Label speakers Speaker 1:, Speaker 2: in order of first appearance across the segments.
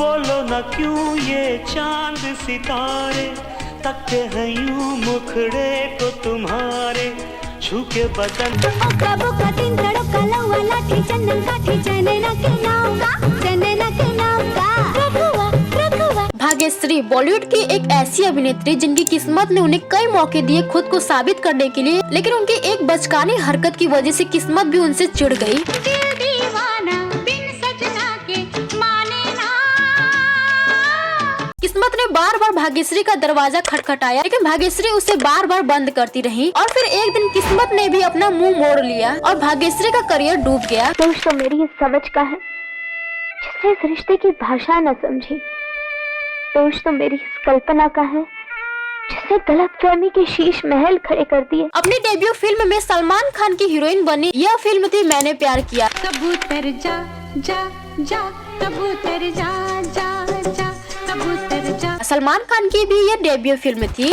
Speaker 1: बोलो न क्यों ये चांद सितारे तकते हैं यूं मुखड़े को तुम्हारे छू के बदन।
Speaker 2: भाग्यश्री बॉलीवुड की एक ऐसी अभिनेत्री जिनकी किस्मत ने उन्हें कई मौके दिए खुद को साबित करने के लिए, लेकिन उनकी एक बचकानी हरकत की वजह से किस्मत भी उनसे चिढ़ गई। किस्मत ने बार बार भाग्यश्री का दरवाजा खटखटाया, लेकिन भाग्यश्री उसे बार बार बंद करती रही और फिर एक दिन किस्मत ने भी अपना मुंह मोड़ लिया और भाग्यश्री का करियर डूब गया।
Speaker 3: दोष तो मेरी इस समझ का है जिसने इस रिश्ते की भाषा न समझी। दोष तो मेरी इस कल्पना का है जिसने गलतफहमी के शीश महल खड़े कर दिए।
Speaker 2: अपनी डेब्यू फिल्म में सलमान खान की हीरोइन बनी। यह फिल्म थी मैंने प्यार किया।
Speaker 4: कबूतर जा जा जा कबूतर जा जा जा कबूतर जा।
Speaker 2: सलमान खान की भी यह डेब्यू फिल्म थी।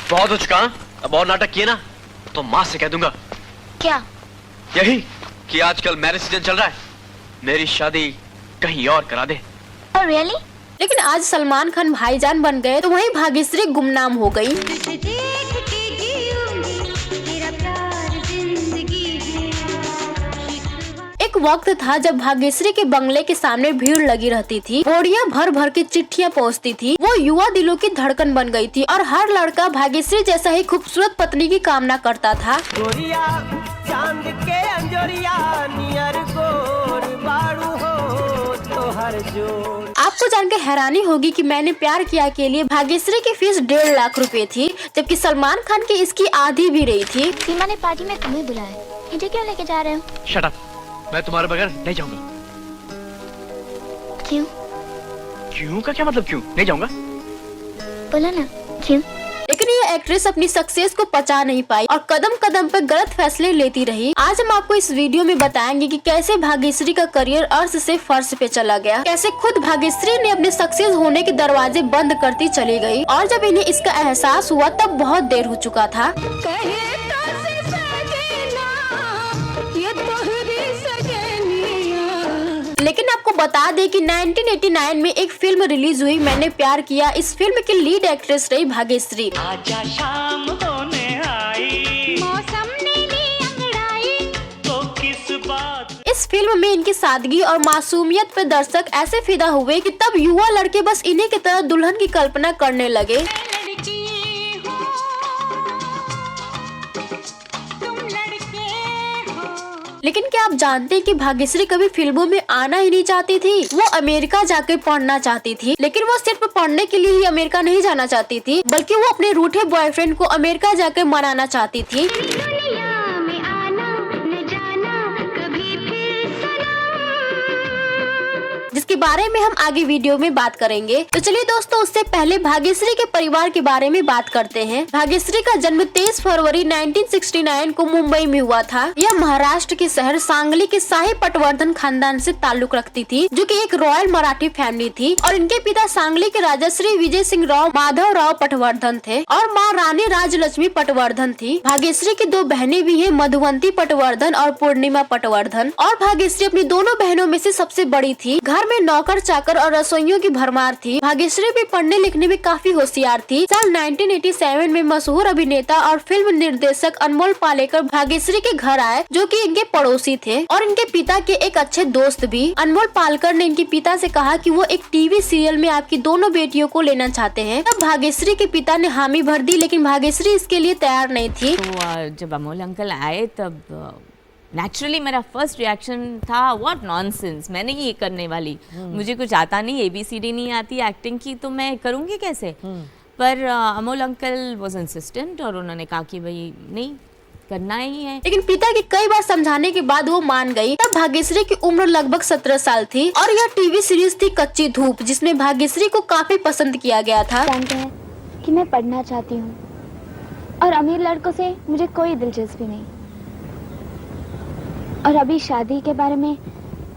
Speaker 5: बहुत हो चुका, अब और नाटक किए ना तो माँ से कह दूंगा।
Speaker 3: क्या?
Speaker 5: यही कि आजकल मैरिज सीजन चल रहा है, मेरी शादी कहीं और करा दे।
Speaker 3: Oh, really?
Speaker 2: लेकिन आज सलमान खान भाईजान बन गए तो वहीं भाग्यश्री गुमनाम हो गई। एक वक्त था जब भाग्यश्री के बंगले के सामने भीड़ लगी रहती थी, बोरियां भर भर के चिट्ठियां पहुंचती थी। वो युवा दिलों की धड़कन बन गई थी और हर लड़का भाग्यश्री जैसा ही खूबसूरत पत्नी की कामना करता था।
Speaker 1: गोरिया चांद के अंजोरिया नियर गोर बाड़ू हो तो हर जोर।
Speaker 2: आपको जानकर हैरानी होगी कि मैंने प्यार किया के लिए भाग्यश्री की फीस 1.5 लाख रुपए थी, जबकि सलमान खान की इसकी आधी भी रही थी।
Speaker 3: सीमा ने पार्टी में तुम्हें बुलाया, मुझे क्यों लेके जा रहे हो?
Speaker 5: शट अप, मैं तुम्हारे बगैर नहीं जाऊंगा।
Speaker 3: क्यों?
Speaker 5: क्यों का क्या मतलब? क्यों नहीं जाऊंगा?
Speaker 3: बोलो ना क्यों?
Speaker 2: लेकिन ये एक्ट्रेस अपनी सक्सेस को पचा नहीं पाई और कदम कदम पर गलत फैसले लेती रही। आज हम आपको इस वीडियो में बताएंगे कि कैसे भाग्यश्री का करियर अर्श से फर्श पे चला गया, कैसे खुद भाग्यश्री ने अपने सक्सेस होने के दरवाजे बंद करती चली गई और जब इन्हें इसका एहसास हुआ तब बहुत देर हो चुका था। लेकिन आपको बता दें कि 1989 में एक फिल्म रिलीज हुई मैंने प्यार किया। इस फिल्म की लीड एक्ट्रेस रही भाग्यश्री।
Speaker 1: आजा शाम होने आई,
Speaker 4: मौसम ने ली अंगड़ाई,
Speaker 1: तो किस बात।
Speaker 2: इस फिल्म में इनकी सादगी और मासूमियत पे दर्शक ऐसे फिदा हुए कि तब युवा लड़के बस इन्हीं की तरह दुल्हन की कल्पना करने लगे।
Speaker 4: लड़की हो तुम लड़के हो।
Speaker 2: लेकिन क्या आप जानते हैं कि भाग्यश्री कभी फिल्मों में आना ही नहीं चाहती थी? वो अमेरिका जाके पढ़ना चाहती थी, लेकिन वो सिर्फ पढ़ने के लिए ही अमेरिका नहीं जाना चाहती थी, बल्कि वो अपने रूठे बॉयफ्रेंड को अमेरिका जाके मनाना चाहती थी।
Speaker 4: दुनिया में आना न जाना कभी फिर सनम।
Speaker 2: जिसके बारे में हम आगे वीडियो में बात करेंगे। तो चलिए दोस्तों, उससे पहले भाग्यश्री के परिवार के बारे में बात करते हैं। भाग्यश्री का जन्म 23 फरवरी 1969 को मुंबई में हुआ था। यह महाराष्ट्र के शहर सांगली के शाही पटवर्धन खानदान से ताल्लुक रखती थी, जो कि एक रॉयल मराठी फैमिली थी और इनके पिता सांगली के राजा श्री विजय सिंह राव माधव राव पटवर्धन थे और माँ रानी राजलक्ष्मी पटवर्धन थी। भाग्यश्री की 2 बहनें भी हैं, मधुवंती पटवर्धन और पूर्णिमा पटवर्धन, और भाग्यश्री अपनी दोनों बहनों में से सबसे बड़ी थी। घर में नौकर चाकर और रसोइयों की भरमार थी। भाग्यश्री भी पढ़ने लिखने में काफी होशियार थी। साल 1987 में मशहूर अभिनेता और फिल्म निर्देशक अनमोल पालेकर भाग्यश्री के घर आए, जो कि इनके पड़ोसी थे और इनके पिता के एक अच्छे दोस्त भी। अनमोल पालेकर ने इनके पिता से कहा कि वो एक टीवी सीरियल में आपकी दोनों बेटियों को लेना चाहते हैं। तब भाग्यश्री के पिता ने हामी भर दी, लेकिन भाग्यश्री इसके लिए तैयार नहीं थी।
Speaker 6: तो जब अमोल अंकल आए तब नेचुरली मेरा फर्स्ट रिएक्शन था व्हाट नॉनसेंस, मैं नहीं ये करने वाली, मुझे कुछ आता नहीं, ABCD नहीं आती एक्टिंग की, तो मैं करूँगी कैसे। पर अमोल अंकल वाज इंसिस्टेंट और उन्होंने कहा कि भाई नहीं करना ही है।
Speaker 2: लेकिन पिता के कई बार समझाने के बाद वो मान गई। तब भाग्यश्री की उम्र लगभग 17 साल थी और यह टीवी सीरीज थी कच्ची धूप, जिसमें भाग्यश्री को काफी पसंद किया गया था।
Speaker 3: जानते हैं कि मैं पढ़ना चाहती हूँ और अमीर लड़कों से मुझे कोई दिलचस्पी नहीं, और अभी शादी के बारे में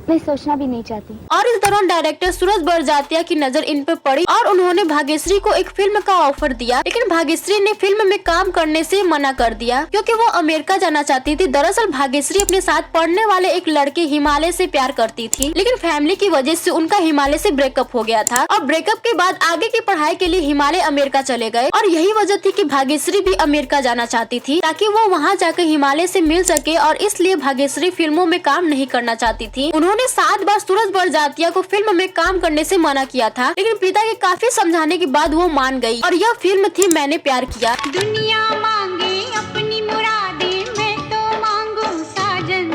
Speaker 3: मैं सोचना भी नहीं चाहती।
Speaker 2: और इस दौरान डायरेक्टर सूरज बड़जात्या की नजर इन पे पड़ी और उन्होंने भाग्यश्री को एक फिल्म का ऑफर दिया, लेकिन भाग्यश्री ने फिल्म में काम करने से मना कर दिया क्योंकि वो अमेरिका जाना चाहती थी। दरअसल भाग्यश्री अपने साथ पढ़ने वाले एक लड़के हिमालय से प्यार करती थी, लेकिन फैमिली की वजह से उनका हिमालय से ब्रेकअप हो गया था और ब्रेकअप के बाद आगे की पढ़ाई के लिए हिमालय अमेरिका चले गए। और यही वजह थी कि भाग्यश्री भी अमेरिका जाना चाहती थी ताकि वो वहाँ जाकर हिमालय से मिल सके, और इसलिए भाग्यश्री फिल्मों में काम नहीं करना चाहती थी। उन्होंने 7 बार सूरज बड़जात्या को फिल्म में काम करने से मना किया था, लेकिन पिता के काफी समझाने के बाद वो मान गई और यह फिल्म थी मैंने प्यार किया।
Speaker 4: दुनिया मांगे अपनी मुरादें, मैं तो मांगू साजन।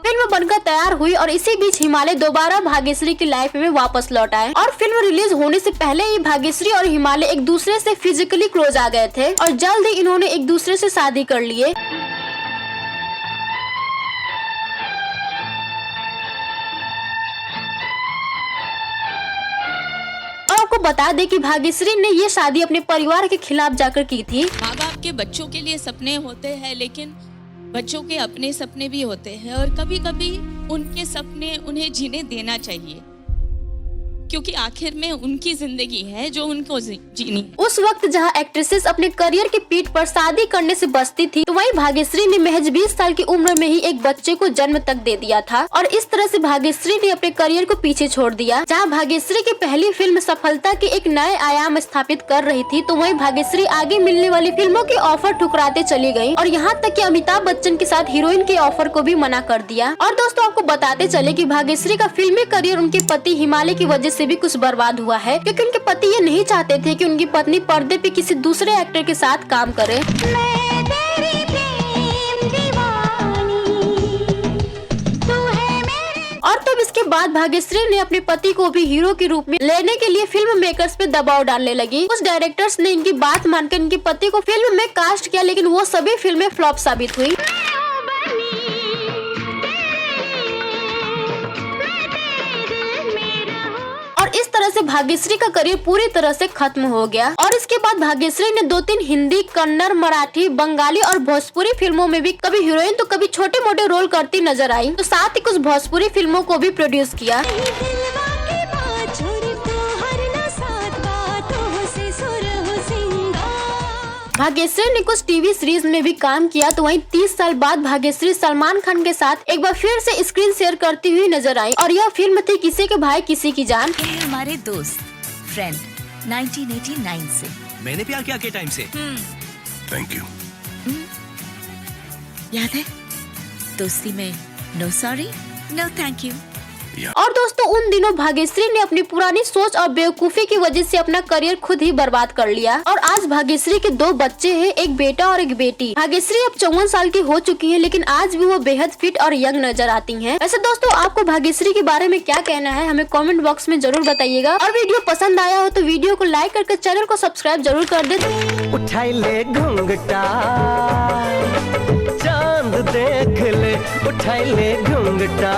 Speaker 2: फिल्म बनकर तैयार हुई और इसी बीच हिमालय दोबारा भाग्यश्री की लाइफ में वापस लौट आए और फिल्म रिलीज होने से पहले ही भाग्यश्री और हिमालय एक दूसरे से फिजिकली क्लोज आ गए थे और जल्द ही इन्होंने एक दूसरे से शादी कर लिए। आपको बता दें कि भाग्यश्री ने ये शादी अपने परिवार के खिलाफ जाकर की थी।
Speaker 7: माँ बाप के बच्चों के लिए सपने होते हैं, लेकिन बच्चों के अपने सपने भी होते हैं और कभी कभी उनके सपने उन्हें जीने देना चाहिए, क्योंकि आखिर में उनकी जिंदगी है जो उनको जीनी।
Speaker 2: उस वक्त जहां एक्ट्रेसेस अपने करियर की पीठ पर शादी करने से बचती थी, तो वहीं भाग्यश्री ने महज 20 साल की उम्र में ही एक बच्चे को जन्म तक दे दिया था और इस तरह से भाग्यश्री ने अपने करियर को पीछे छोड़ दिया। जहां भाग्यश्री की पहली फिल्म सफलता के एक नए आयाम स्थापित कर रही थी, तो वहीं भाग्यश्री आगे मिलने वाली फिल्मों के ऑफर ठुकराते चली गयी और यहाँ तक कि अमिताभ बच्चन के साथ हीरोइन के ऑफर को भी मना कर दिया। और दोस्तों आपको बताते चले कि भाग्यश्री का फिल्मी करियर उनके पति हिमालय की वजह से भी कुछ बर्बाद हुआ है, क्योंकि उनके पति ये नहीं चाहते थे कि उनकी पत्नी पर्दे पे किसी दूसरे एक्टर के साथ काम करे। और तब इसके बाद भाग्यश्री ने अपने पति को भी हीरो के रूप में लेने के लिए फिल्म मेकर्स पे दबाव डालने लगी। कुछ डायरेक्टर्स ने इनकी बात मानकर इनके पति को फिल्म में कास्ट किया, लेकिन वो सभी फिल्में फ्लॉप साबित हुई। और इस तरह से भाग्यश्री का करियर पूरी तरह से खत्म हो गया। और इसके बाद भाग्यश्री ने 2-3 हिंदी, कन्नड़, मराठी, बंगाली और भोजपुरी फिल्मों में भी कभी हीरोइन तो कभी छोटे मोटे रोल करती नजर आई, तो साथ ही कुछ भोजपुरी फिल्मों को भी प्रोड्यूस किया। भाग्यश्री ने कुछ टीवी सीरीज में भी काम किया, तो वहीं 30 साल बाद भाग्यश्री सलमान खान के साथ एक बार फिर से स्क्रीन शेयर करती हुई नजर आई और यह फिल्म थी किसी के भाई किसी की जान।
Speaker 8: ये हमारे दोस्त फ्रेंड 1989 से।
Speaker 9: मैंने प्यार किया के टाइम से। Thank you.
Speaker 8: याद है दोस्ती में no sorry no thank you.
Speaker 2: और दोस्तों उन दिनों भाग्यश्री ने अपनी पुरानी सोच और बेवकूफी की वजह से अपना करियर खुद ही बर्बाद कर लिया और आज भाग्यश्री के 2 बच्चे हैं, एक बेटा और एक बेटी। भाग्यश्री अब 54 साल की हो चुकी है, लेकिन आज भी वो बेहद फिट और यंग नजर आती हैं। वैसे दोस्तों आपको भाग्यश्री के बारे में क्या कहना है हमें कमेंट बॉक्स में जरूर बताइएगा और वीडियो पसंद आया हो तो वीडियो को लाइक करके चैनल को सब्सक्राइब जरूर कर दे।
Speaker 1: उठाई ले घूंघटा चांद देख ले, उठाई ले घूंघटा।